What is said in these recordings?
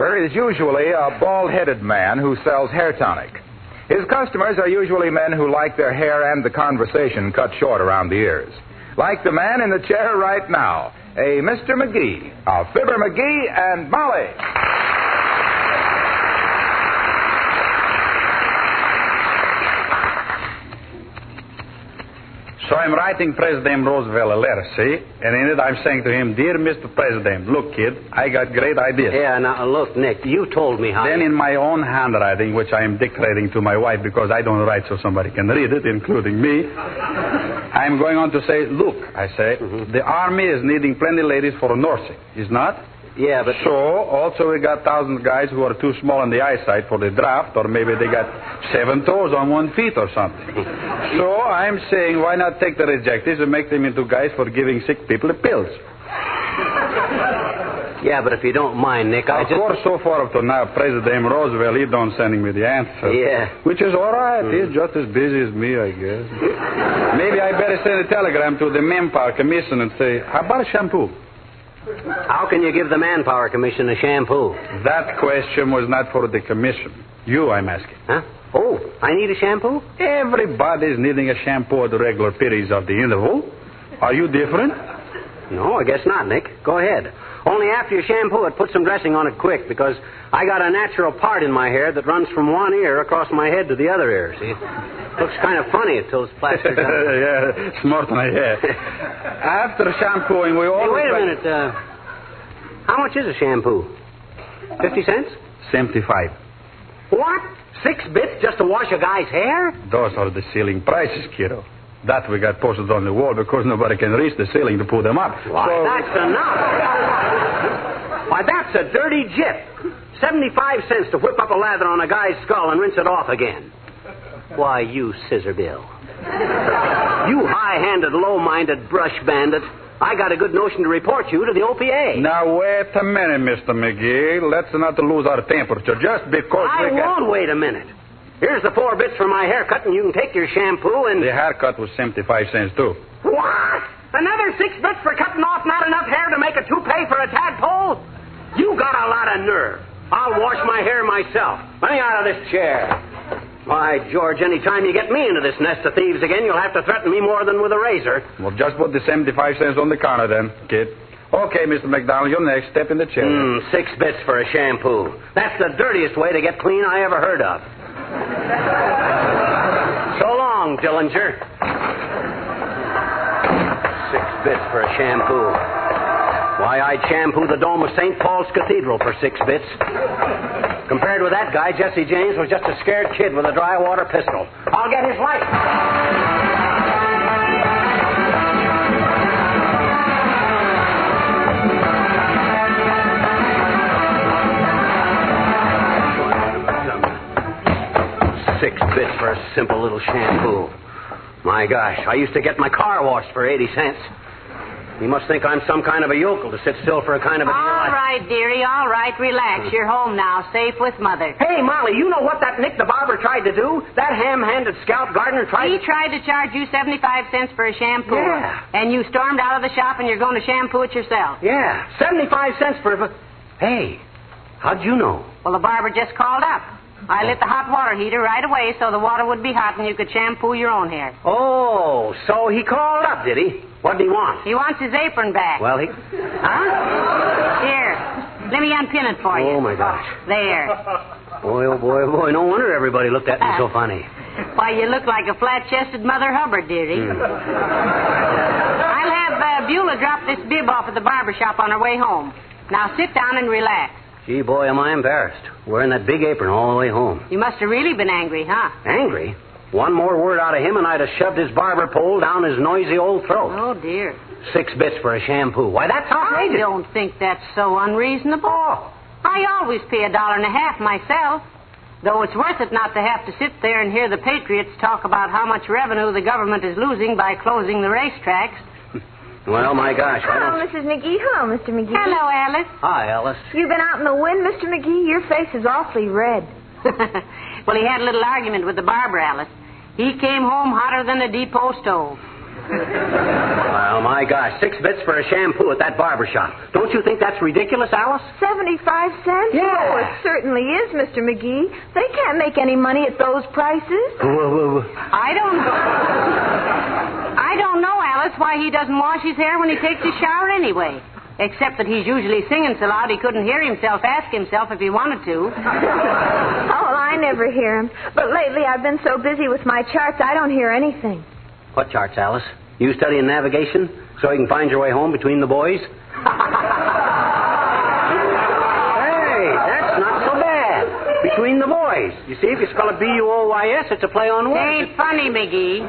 barber is usually a bald-headed man who sells hair tonic. His customers are usually men who like their hair and the conversation cut short around the ears. Like the man in the chair right now, a Mr. McGee of Fibber McGee and Molly. So I'm writing President Roosevelt a letter, see? And in it I'm saying to him, Dear Mr. President, look, kid, I got great ideas. Yeah, now, look, Nick, you told me how... Then in my own handwriting, which I am dictating to my wife because I don't write so somebody can read it, including me, I'm going on to say, look, I say, the Army is needing plenty ladies for nursing, is not? Yeah, but... So, also we got 1,000 guys who are too small on the eyesight for the draft, or maybe they got 7 toes on 1 foot or something. So, I'm saying, why not take the rejectees and make them into guys for giving sick people the pills? Yeah, but if you don't mind, Nick, Of course, so far up to now, President Roosevelt, he don't sending me the answer. Yeah. Which is all right. He's just as busy as me, I guess. Maybe I better send a telegram to the Manpower Commission and say, how about a shampoo? How can you give the Manpower Commission a shampoo? That question was not for the commission. You, I'm asking. Huh? Oh, I need a shampoo? Everybody's needing a shampoo at the regular periods of the interval. Are you different? No, I guess not, Nick. Go ahead. Only after you shampoo it, put some dressing on it quick, because I got a natural part in my hair that runs from one ear across my head to the other ear, see? Looks kind of funny until it's plastered down. Yeah, smart on my hair. After shampooing, we always... Hey, wait a minute. How much is a shampoo? 50 cents? 75. What? 6 bits just to wash a guy's hair? Those are the ceiling prices, kiddo. That we got posted on the wall because nobody can reach the ceiling to pull them up. Why, that's enough. Why, that's a dirty jip. 75 cents to whip up a lather on a guy's skull and rinse it off again. Why, you scissor bill. You high-handed, low-minded brush bandit. I got a good notion to report you to the OPA. Now, wait a minute, Mr. McGee. Let's not lose our temperature just because I won't wait a minute. Here's the 4 bits for my haircut, and you can take your shampoo and... The haircut was 75 cents, too. What? Another 6 bits for cutting off not enough hair to make a toupee for a tadpole? You got a lot of nerve. I'll wash my hair myself. Let me out of this chair. Why, George, any time you get me into this nest of thieves again, you'll have to threaten me more than with a razor. Well, just put the 75 cents on the counter, then, kid. Okay, Mr. McDonald, you're next. Step in the chair. 6 bits for a shampoo. That's the dirtiest way to get clean I ever heard of. So long, Dillinger. 6 bits for a shampoo. Why, I'd shampoo the dome of St. Paul's Cathedral for 6 bits. Compared with that guy, Jesse James was just a scared kid with a dry water pistol. I'll get his life. $6 for a simple little shampoo. My gosh, I used to get my car washed for 80 cents. You must think I'm some kind of a yokel to sit still for a kind of a deal. All right, dearie, all right. Relax. You're home now, safe with Mother. Hey, Molly, you know what that Nick the barber tried to do? That ham-handed scout gardener tried He tried to charge you 75 cents for a shampoo. Yeah. And you stormed out of the shop and you're going to shampoo it yourself. Yeah, 75 cents for... Hey, how'd you know? Well, the barber just called up. I lit the hot water heater right away so the water would be hot and you could shampoo your own hair. Oh, so he called up, did he? What did he want? He wants his apron back. Well, he... Huh? Here, let me unpin it for you. Oh, my gosh. There. Boy, oh, boy, oh, boy. No wonder everybody looked at me so funny. Why, you look like a flat-chested Mother Hubbard, dearie. I'll have Beulah drop this bib off at the barber shop on her way home. Now sit down and relax. Gee, boy, am I embarrassed. Wearing that big apron all the way home. You must have really been angry, huh? Angry? One more word out of him and I'd have shoved his barber pole down his noisy old throat. Oh, dear. 6 bits for a shampoo. Why, that's outrageous. I don't think that's so unreasonable. Oh. I always pay $1.50 myself. Though it's worth it not to have to sit there and hear the patriots talk about how much revenue the government is losing by closing the racetracks. Well, my gosh, Hello, Mrs. McGee. Hello, Mr. McGee. Hello, Alice. Hi, Alice. You've been out in the wind, Mr. McGee? Your face is awfully red. Well, he had a little argument with the barber, Alice. He came home hotter than a depot stove. Well, my gosh, 6 bits for a shampoo at that barber shop. Don't you think that's ridiculous, Alice? 75 cents? Yeah. Oh, it certainly is, Mr. McGee. They can't make any money at those prices. I don't know, Alice, why he doesn't wash his hair when he takes his shower anyway. Except that he's usually singing so loud he couldn't hear himself ask himself if he wanted to. Oh, well, I never hear him. But lately I've been so busy with my charts, I don't hear anything. What charts, Alice? You studying navigation so you can find your way home between the boys? Hey, that's not so bad. Between the boys. You see, if you spell it B-U-O-Y-S, it's a play on words. Ain't funny, McGee.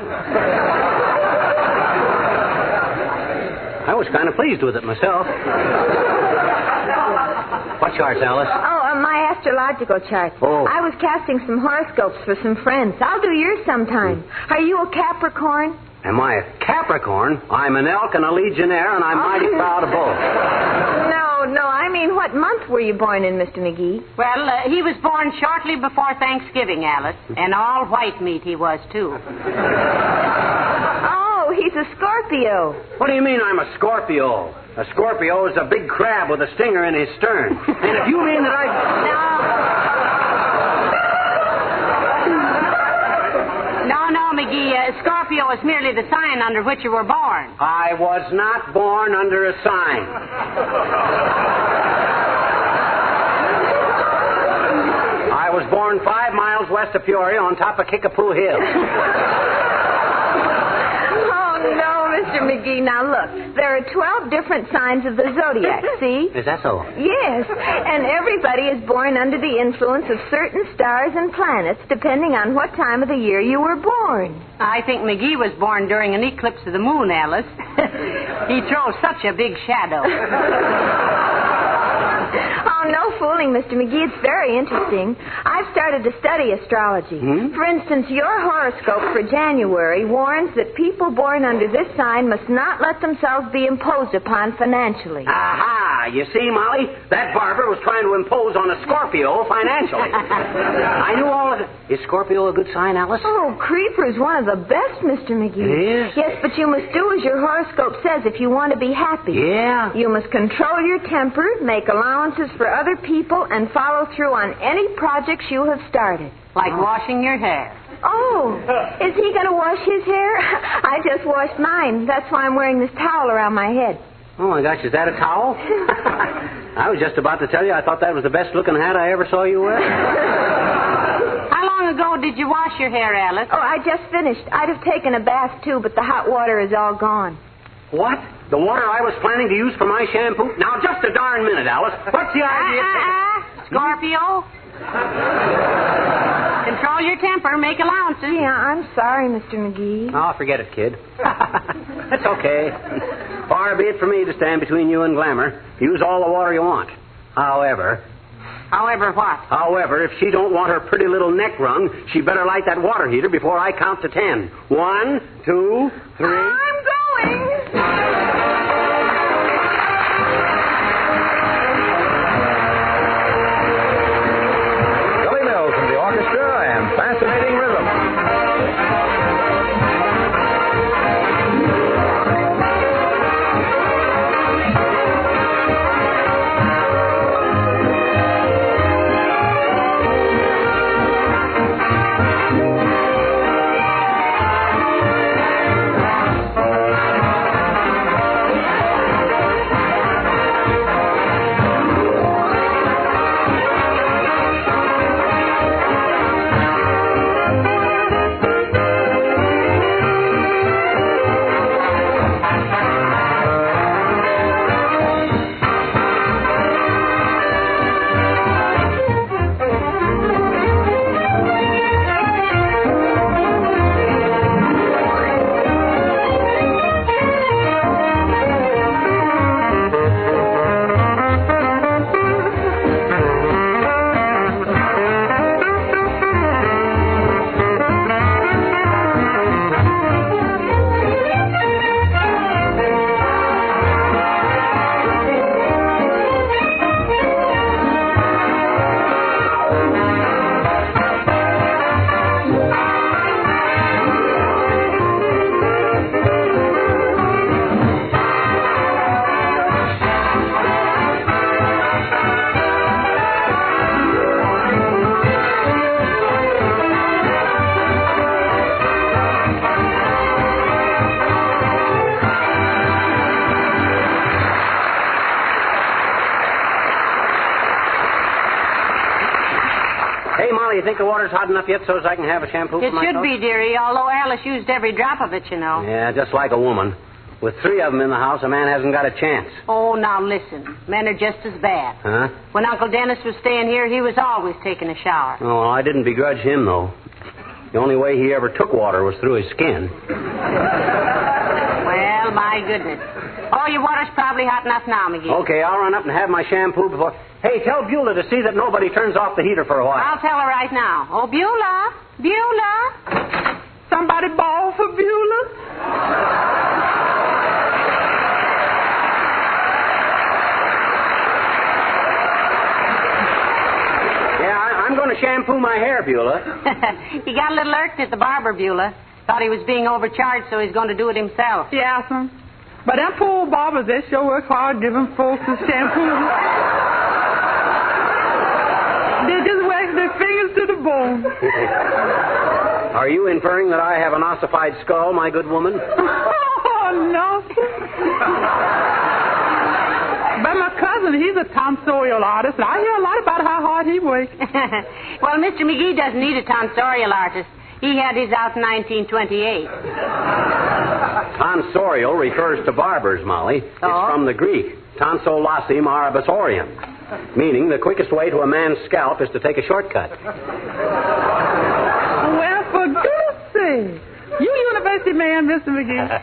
I was kind of pleased with it myself. What charts, Alice? Oh, my astrological chart. Oh. I was casting some horoscopes for some friends. I'll do yours sometime. Are you a Capricorn? Am I a Capricorn? I'm an elk and a legionnaire, and I'm mighty proud of both. No, I mean, what month were you born in, Mr. McGee? Well, he was born shortly before Thanksgiving, Alice. And all white meat he was, too. Oh, he's a Scorpio. What do you mean I'm a Scorpio? A Scorpio is a big crab with a stinger in his stern. And if you mean that No, McGee. Scorpio is merely the sign under which you were born. I was not born under a sign. I was born 5 miles west of Peoria on top of Kickapoo Hill. Oh, no, Mr. McGee. Now, look, there are 12 different signs of the zodiac, see? Is that so? Yes, and everybody is born under the influence of certain stars and planets, depending on what time of the year you were born. I think McGee was born during an eclipse of the moon, Alice. He throws such a big shadow. Oh, no fooling, Mr. McGee. It's very interesting. I've started to study astrology. For instance, your horoscope for January warns that people born under this sign must not let themselves be imposed upon financially. Aha! You see, Molly, that barber was trying to impose on a Scorpio financially. I knew all of it. Is Scorpio a good sign, Alice? Oh, Creeper's one of the best, Mr. McGee. It is? Yes, but you must do as your horoscope says if you want to be happy. Yeah? You must control your temper, make allowances for other people, and follow through on any projects you have started. Like washing your hair. Oh, is he going to wash his hair? I just washed mine. That's why I'm wearing this towel around my head. Oh, my gosh, is that a towel? I was just about to tell you I thought that was the best-looking hat I ever saw you wear. How long ago did you wash your hair, Alice? Oh, I just finished. I'd have taken a bath, too, but the hot water is all gone. What? The water I was planning to use for my shampoo? Now, just a darn minute, Alice. What's the idea? Scorpio? Control your temper. Make allowances. Yeah, I'm sorry, Mr. McGee. Oh, forget it, kid. It's okay. Far be it from me to stand between you and glamour. Use all the water you want. However, if she don't want her pretty little neck wrung, she better light that water heater before I count to 10. 1, 2, 3. I'm going. From the orchestra and fascinating rhythm. Molly, you think the water's hot enough yet so as I can have a shampoo It for my should coat? be, dearie, although Alice used every drop of it, you know. Yeah, just like a woman. With 3 of them in the house, a man hasn't got a chance. Oh, now listen. Men are just as bad. Huh? When Uncle Dennis was staying here, he was always taking a shower. Oh, I didn't begrudge him, though. The only way he ever took water was through his skin. Well, my goodness. Oh, your water's probably hot enough now, McGee. Okay, I'll run up and have my shampoo before... Hey, tell Beulah to see that nobody turns off the heater for a while. I'll tell her right now. Oh, Beulah! Beulah! Somebody bawl for Beulah? I'm going to shampoo my hair, Beulah. He got a little irked at the barber, Beulah. Thought he was being overcharged, so he's going to do it himself. Yeah, son. But them poor barbers, they sure work hard giving folks the shampoo. They just wax their fingers to the bone. Are you inferring that I have an ossified skull, my good woman? Oh, no. But my cousin, he's a tonsorial artist, and I hear a lot about how hard he works. Well, Mr. McGee doesn't need a tonsorial artist. He had his out in 1928. Tonsorial refers to barbers, Molly. It's from the Greek, tonsolossim arabasorium, meaning the quickest way to a man's scalp is to take a shortcut. Well, for goodness sake. You university man, Mr. McGee.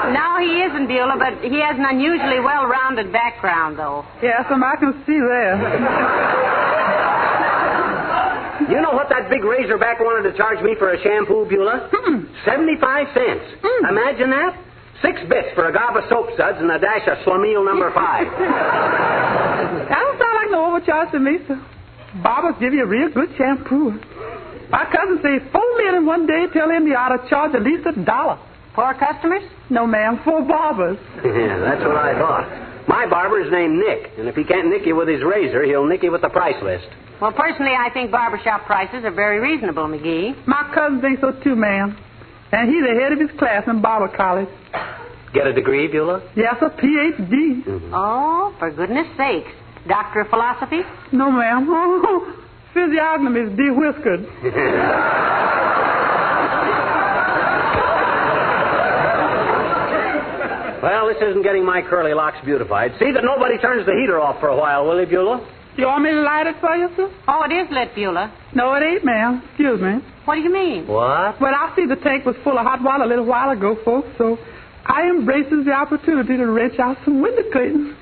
No, he isn't, Beulah, but he has an unusually well-rounded background, though. Yes, I can see that. You know what that big razorback wanted to charge me for a shampoo, Beulah? 75 cents. Imagine that. 6 bits for a gob of soap suds and a dash of Schlemiel number 5. That don't sound like no overcharge to me, sir. Barbers give you a real good shampoo. My cousin says 4 men in one day. Tell him you ought to charge at least $1. 4 customers? No, ma'am, 4 barbers. Yeah, that's what I thought. My barber is named Nick, and if he can't nick you with his razor, he'll nick you with the price list. Well, personally, I think barbershop prices are very reasonable, McGee. My cousin thinks so, too, ma'am. And he's ahead of his class in barber college. Get a degree, Beulah? Yes, a Ph.D. Oh, for goodness sakes. Doctor of philosophy? No, ma'am. Oh, physiognomy is de-whiskered. Well, this isn't getting my curly locks beautified. See that nobody turns the heater off for a while, will you, Beulah? You want me to light it for you, sir? Oh, it is lit, Beulah. No, it ain't, ma'am. Excuse me. What do you mean? What? Well, I see the tank was full of hot water a little while ago, folks, so I embraces the opportunity to wrench out some window curtains.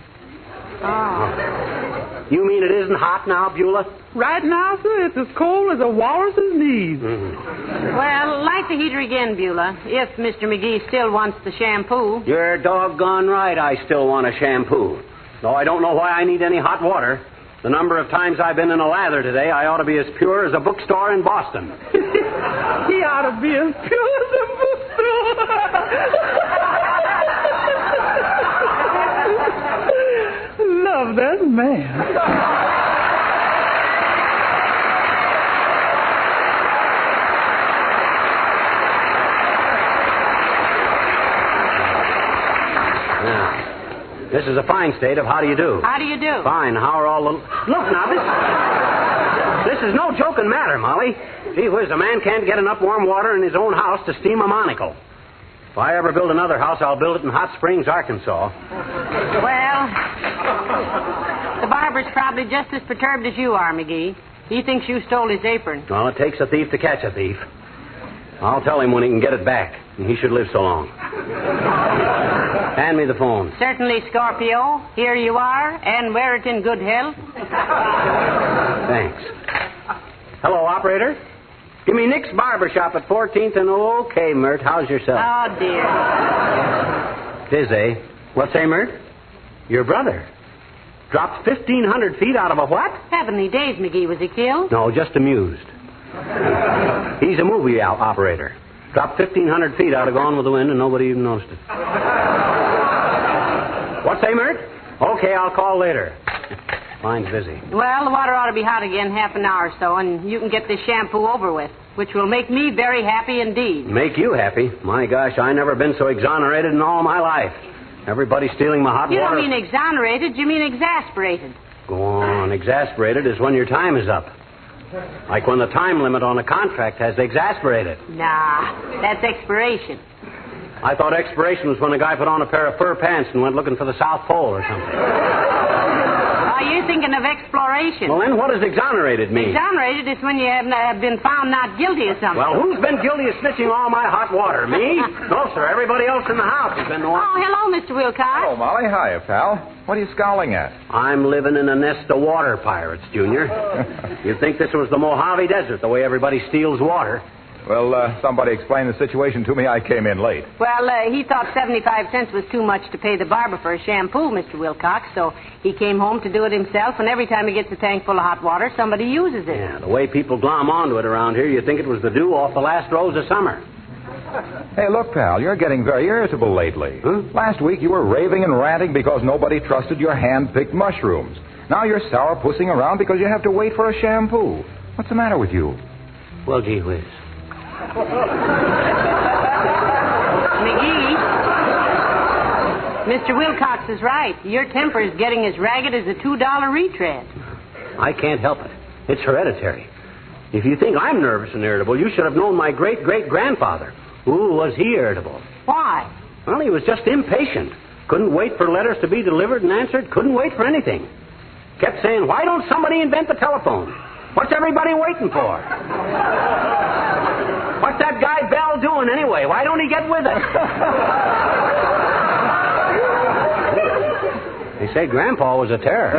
Oh. You mean it isn't hot now, Beulah? Right now, sir, it's as cold as a walrus's knees. Well, light the heater again, Beulah, if Mr. McGee still wants the shampoo. You're doggone right I still want a shampoo. Though I don't know why I need any hot water. The number of times I've been in a lather today, I ought to be as pure as a bookstore in Boston. He ought to be as pure as a bookstore. Love that man. This is a fine state of how do you do. How do you do? Fine. How are all the... Look, now, this is no joking matter, Molly. Gee whiz, a man can't get enough warm water in his own house to steam a monocle. If I ever build another house, I'll build it in Hot Springs, Arkansas. Well, the barber's probably just as perturbed as you are, McGee. He thinks you stole his apron. Well, it takes a thief to catch a thief. I'll tell him when he can get it back. And he should live so long. Hand me the phone. Certainly, Scorpio. Here you are, and wear it in good health. Thanks. Hello, operator. Give me Nick's Barbershop at 14th and... Okay, Mert, how's yourself? Oh, dear. Tis, eh? What's say, Mert? Your brother. Dropped 1,500 feet out of a what? Heavenly days, McGee. Was he killed? No, just amused. He's a movie operator. Dropped 1,500 feet out of Gone with the Wind and nobody even noticed it. What's say, Mert? Okay, I'll call later. Mine's busy. Well, the water ought to be hot again half an hour or so, and you can get this shampoo over with, which will make me very happy indeed. Make you happy? My gosh, I never been so exonerated in all my life. Everybody stealing my hot You water. don't mean exonerated, you mean exasperated. Go on. Exasperated is when your time is up. Like when the time limit on a contract has exasperated. Nah, that's expiration. I thought expiration was when a guy put on a pair of fur pants and went looking for the South Pole or something. Oh, you're thinking of exploration. Well, then what does exonerated mean? Exonerated is when you have been found not guilty of something. Well, who's been guilty of snitching all my hot water? Me? No, sir. Everybody else in the house has been the one. Oh, hello, Mr. Wilcox. Oh, Molly. Hiya, pal. What are you scowling at? I'm living in a nest of water pirates, Junior. You'd think this was the Mojave Desert, the way everybody steals water. Well, somebody explained the situation to me. I came in late. Well, he thought 75 cents was too much to pay the barber for a shampoo, Mr. Wilcox, so he came home to do it himself, and every time he gets a tank full of hot water, somebody uses it. Yeah, the way people glom onto it around here, you'd think it was the dew off the last rose of summer. Hey, look, pal, you're getting very irritable lately. Huh? Last week you were raving and ranting because nobody trusted your hand-picked mushrooms. Now you're sourpussing around because you have to wait for a shampoo. What's the matter with you? Well, gee whiz. McGee, Mr. Wilcox is right. Your temper is getting as ragged as a $2 retread. I can't help it. It's hereditary. If you think I'm nervous and irritable, you should have known my great-great-grandfather. Ooh, was he irritable? Why? Well, he was just impatient. Couldn't wait for letters to be delivered and answered. Couldn't wait for anything. Kept saying, why don't somebody invent the telephone? What's everybody waiting for? What's that guy Bell doing anyway? Why don't he get with it? They say Grandpa was a terror.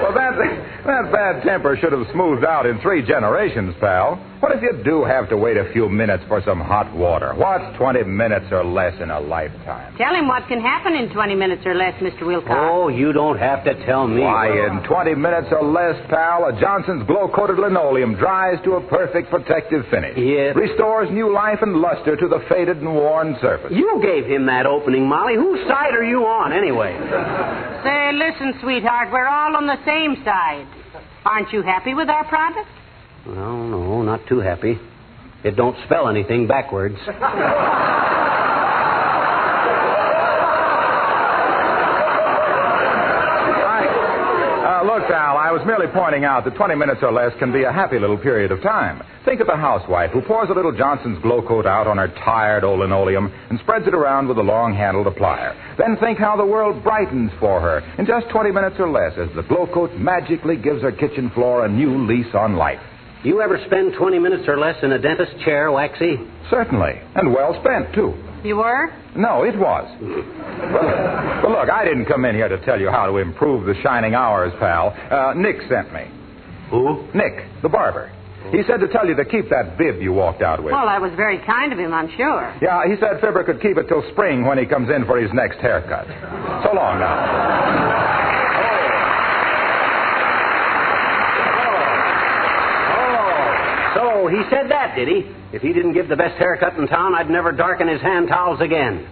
Well, that bad temper should have smoothed out in 3 generations, pal. What if you do have to wait a few minutes for some hot water? What's 20 minutes or less in a lifetime? Tell him what can happen in 20 minutes or less, Mr. Wilcox. Oh, you don't have to tell me. Why, in 20 minutes or less, pal, a Johnson's glow-coated linoleum dries to a perfect protective finish. Yeah. Restores new life and luster to the faded and worn surface. You gave him that opening, Molly. Whose side are you on, anyway? Say, listen, sweetheart, we're all on the same side. Aren't you happy with our product? Well, no, not too happy. It don't spell anything backwards. Look, pal, I was merely pointing out that 20 minutes or less can be a happy little period of time. Think of the housewife who pours a little Johnson's Glow Coat out on her tired old linoleum and spreads it around with a long-handled applier. Then think how the world brightens for her in just 20 minutes or less as the Glow Coat magically gives her kitchen floor a new lease on life. You ever spend 20 minutes or less in a dentist's chair, Waxy? Certainly, and well spent, too. You were? No, it was. But look, I didn't come in here to tell you how to improve the shining hours, pal. Nick sent me. Who? Nick, the barber. He said to tell you to keep that bib you walked out with. Well, that was very kind of him, I'm sure. Yeah, he said Fibber could keep it till spring when he comes in for his next haircut. So long now. So he said that, did he? If he didn't give the best haircut in town, I'd never darken his hand towels again.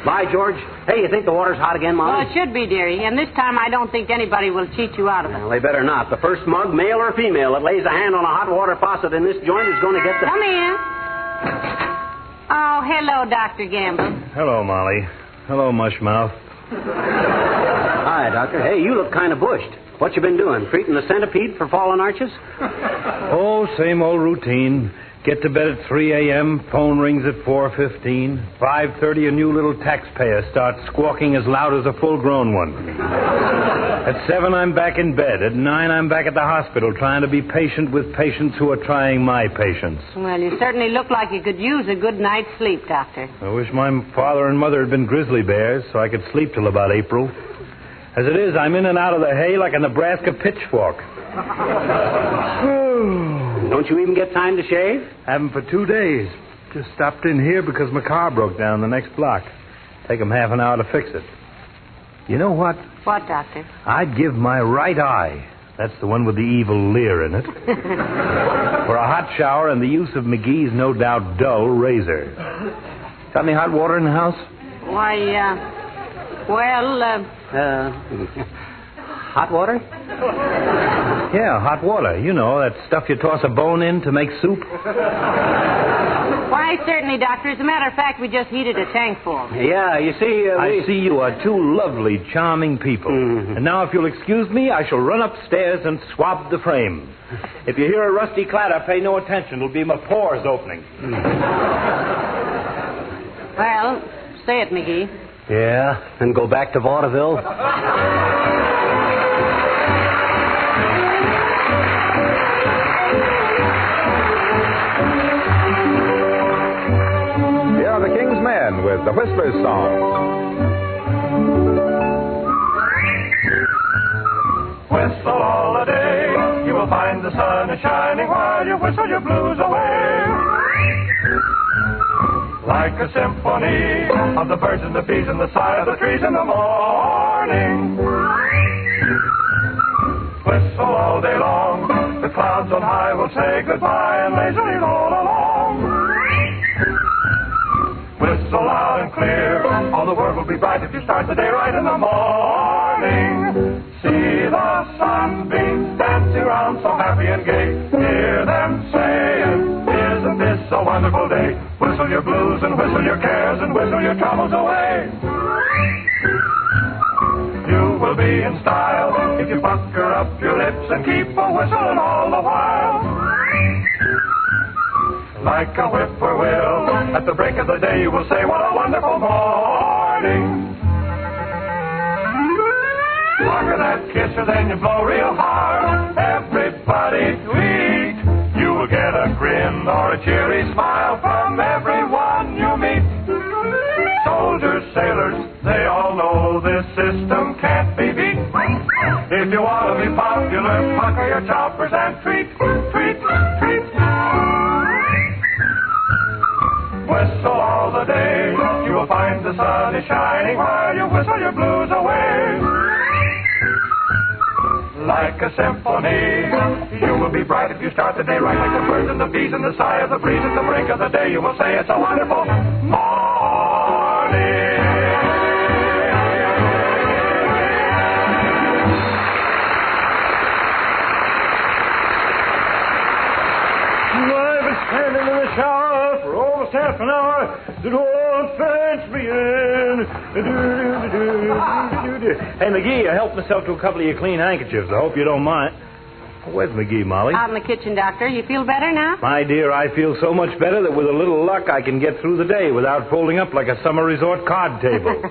Bye, George. Hey, you think the water's hot again, Molly? Well, it should be, dearie. And this time I don't think anybody will cheat you out of it. Well, they better not. The first mug, male or female, that lays a hand on a hot water faucet in this joint is going to get the... Come in. Oh, hello, Dr. Gamble. Hello, Molly. Hello, Mushmouth. Hi, Doctor. Hey, you look kind of bushed. What you been doing? Treating the centipede for fallen arches? Oh, same old routine. Get to bed at 3 a.m., phone rings at 4:15. 5:30, a new little taxpayer starts squawking as loud as a full-grown one. At 7, I'm back in bed. At 9, I'm back at the hospital trying to be patient with patients who are trying my patience. Well, you certainly look like you could use a good night's sleep, Doctor. I wish my father and mother had been grizzly bears so I could sleep till about April. As it is, I'm in and out of the hay like a Nebraska pitchfork. Don't you even get time to shave? Haven't for 2 days. Just stopped in here because my car broke down the next block. Take 'em half an hour to fix it. You know what? What, Doctor? I'd give my right eye, that's the one with the evil leer in it, for a hot shower and the use of McGee's no doubt dull razor. Got any hot water in the house? Why, hot water? Yeah, hot water. You know, that stuff you toss a bone in to make soup. Why, certainly, Doctor. As a matter of fact, we just heated a tank full. Yeah, you see... I see you are two lovely, charming people. Mm-hmm. And now, if you'll excuse me, I shall run upstairs and swab the frame. If you hear a rusty clatter, pay no attention. It'll be my pores opening. Well, say it, McGee. Yeah, and go back to vaudeville. Here are the King's Men with the Whistler's Song. Whistle all the day, you will find the sun is shining while you whistle your blues away. Like a symphony of the birds and the bees and the sigh of the trees in the morning. Whistle all day long, the clouds on high will say goodbye and lazily roll along. Whistle loud and clear, all the world will be bright if you start the day right in the morning. See the sunbeams dancing around so happy and gay. Hear them saying, isn't this a wonderful day? Whistle your blues and whistle your cares and whistle your troubles away. You will be in style if you pucker up your lips and keep a whistling all the while. Like a whippoorwill, at the break of the day you will say, what a wonderful morning. Longer that kisser, then you blow real hard. Everybody tweet. You will get a grin or a cheery smile from everyone you meet. Soldiers, sailors, they all know this system can't be beat. If you want to be popular, pucker your choppers and tweet, tweet, tweet. Whistle all the day, you will find the sun is shining while you whistle your blues away. Like a symphony, you will be bright if you start the day right, like the birds and the bees and the sigh of the breeze at the brink of the day. You will say it's a wonderful morning. I've been standing in the shower for almost half an hour. The door fetch me in. Hey, McGee, I helped myself to a couple of your clean handkerchiefs. I hope you don't mind. Where's McGee, Molly? Out in the kitchen, Doctor. You feel better now? My dear, I feel so much better that with a little luck I can get through the day without folding up like a summer resort card table.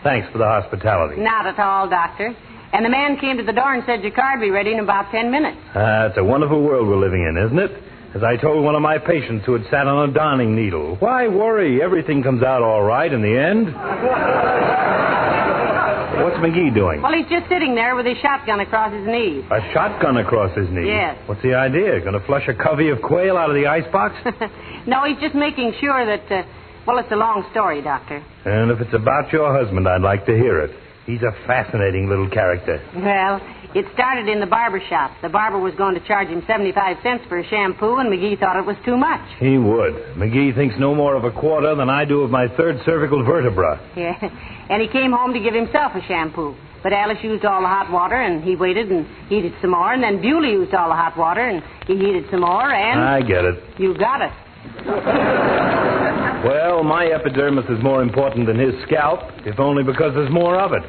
Thanks for the hospitality. Not at all, Doctor. And the man came to the door and said your card would be ready in about 10 minutes. It's a wonderful world we're living in, isn't it? As I told one of my patients who had sat on a darning needle, why worry? Everything comes out all right in the end. What's McGee doing? Well, he's just sitting there with his shotgun across his knees. A shotgun across his knee? Yes. What's the idea? Going to flush a covey of quail out of the icebox? No, he's just making sure that, well, it's a long story, Doctor. And if it's about your husband, I'd like to hear it. He's a fascinating little character. Well, it started in the barber shop. The barber was going to charge him 75 cents for a shampoo, and McGee thought it was too much. He would. McGee thinks no more of a quarter than I do of my third cervical vertebra. Yeah, and he came home to give himself a shampoo. But Alice used all the hot water, and he waited and heated some more, and then Bewley used all the hot water, and he heated some more, and... I get it. You got it. Well, my epidermis is more important than his scalp, if only because there's more of it.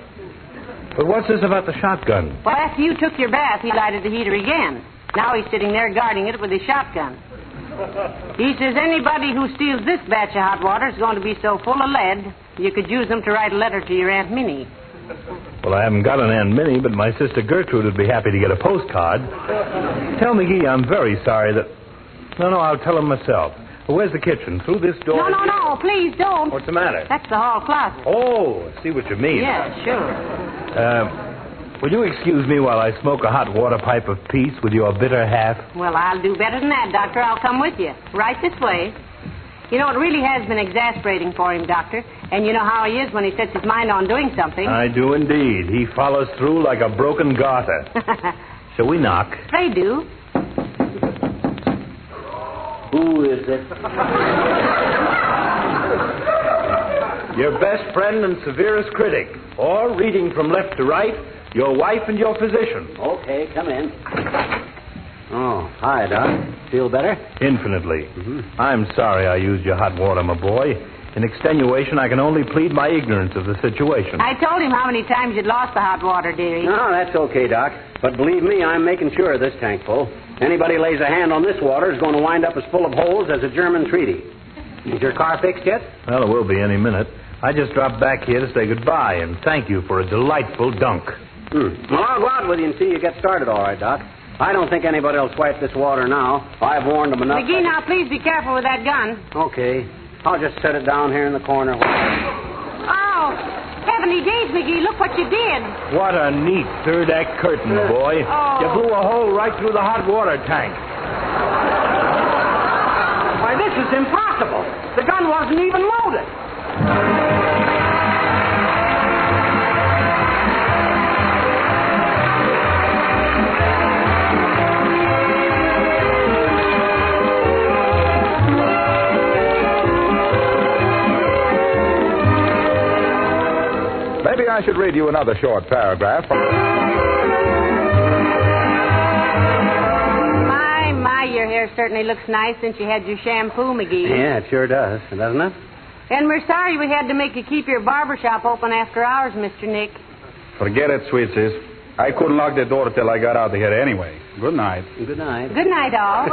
But what's this about the shotgun? Well, after you took your bath, he lighted the heater again. Now he's sitting there guarding it with his shotgun. He says anybody who steals this batch of hot water is going to be so full of lead, you could use them to write a letter to your Aunt Minnie. Well, I haven't got an Aunt Minnie, but my sister Gertrude would be happy to get a postcard. Tell McGee I'm very sorry that... No, I'll tell him myself. Where's the kitchen? Through this door? No, please don't. What's the matter? That's the hall closet. Oh, I see what you mean. Yeah, sure. Will you excuse me while I smoke a hot water pipe of peace with your bitter half? Well, I'll do better than that, Doctor. I'll come with you. Right this way. You know, it really has been exasperating for him, Doctor. And you know how he is when he sets his mind on doing something. I do indeed. He follows through like a broken garter. Shall we knock? Pray do. Who is it? Your best friend and severest critic. Or, reading from left to right, Your wife and your physician. Okay, come in. Oh, hi, Doc. Feel better? Infinitely. I'm sorry I used your hot water, my boy. In extenuation, I can only plead my ignorance of the situation. I told him how many times you'd lost the hot water, dearie. No, that's okay, Doc. But believe me, I'm making sure of this tank full. Anybody lays a hand on this water is going to wind up as full of holes as a German treaty. Is your car fixed yet? Well, it will be any minute. I just dropped back here to say goodbye and thank you for a delightful dunk. Well, I'll go out with you and see you get started all right, Doc. I don't think anybody will swipe this water now. I've warned them enough. McGee, now please be careful with that gun. Okay. I'll just set it down here in the corner. Oh, heavenly days, McGee, look what you did. What a neat third act curtain, boy. Oh. You blew a hole right through the hot water tank. Why, this is impossible. The gun wasn't even loaded. Maybe I should read you another short paragraph. My, your hair certainly looks nice since you had your shampoo, McGee. Yeah, it sure does, doesn't it? And we're sorry we had to make you keep your barber shop open after hours, Mr. Nick. Forget it, sweet sis. I couldn't lock the door till I got out of here anyway. Good night. Good night. Good night, all.